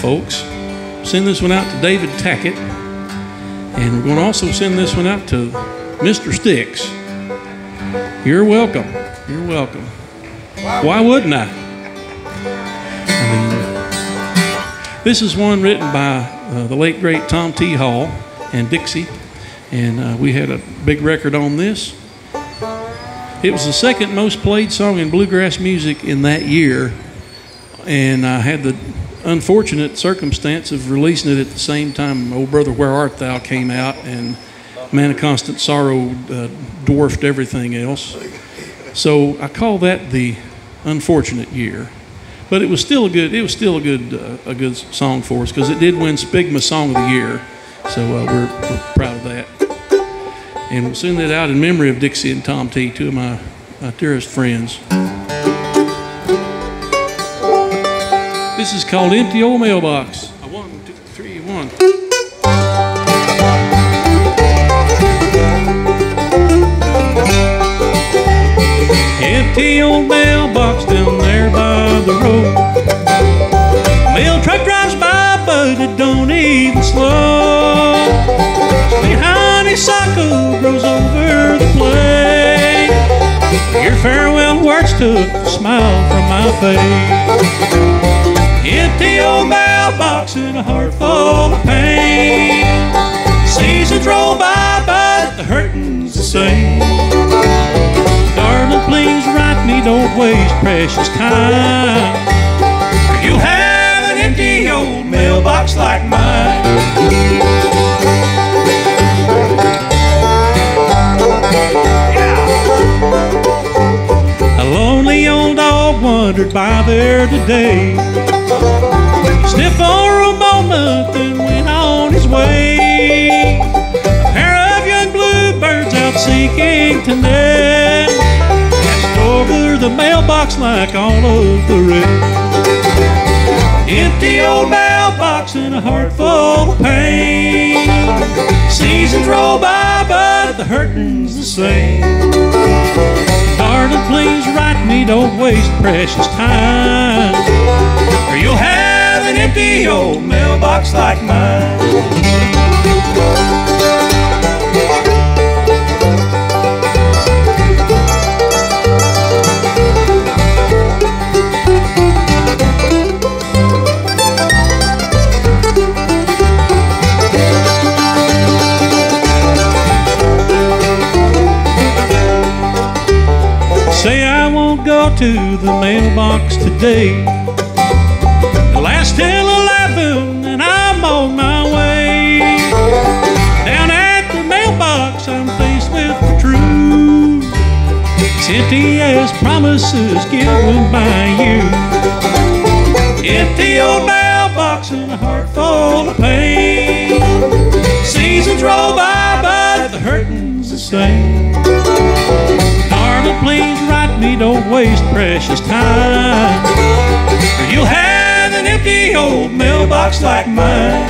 folks. Send this one out to David Tackett. And we're going to also send this one out to Mr. Sticks. You're welcome. You're welcome. Why wouldn't I? This is one written by the late, great Tom T. Hall and Dixie. And we had a big record on this. It was the second most played song in bluegrass music in that year. And I had the unfortunate circumstance of releasing it at the same time Old Brother Where Art Thou came out, and Man of Constant Sorrow dwarfed everything else. So I call that the unfortunate year. But it was still a good song for us, because it did win Spigma Song of the Year. So we're proud of that. And we'll send that out in memory of Dixie and Tom T., two of my dearest friends. This is called Empty Old Mailbox. 1, 2, 3, 1. Empty old mailbox down there by the road. Mail truck drives by, but it don't even slow. Sweet honeysuckle grows over the place. Your farewell words took the smile from my face. Empty old mailbox in a heart full of pain. Seasons roll by, but the hurting's the same. Darling, please write me, don't waste precious time. For you have an empty old mailbox like mine. Yeah. A lonely old dog wandered by there today. Sniffed for a moment, then went on his way. A pair of young bluebirds out seeking to nest passed over the mailbox like all of the rest. Empty old mailbox in a heart full of pain. Seasons roll by, but the hurting's the same. Darling, please write me, don't waste precious time. Or you'll have an empty old mailbox like mine. Say I won't go to the mailbox today. Last till 11 and I'm on my way. Down at the mailbox I'm faced with the truth. It's empty as promises given by you. Empty old mailbox in a heart full of pain. Seasons roll by, but the hurting's the same. Darling, please write me, don't waste precious time. Or you'll have an empty old mailbox like mine.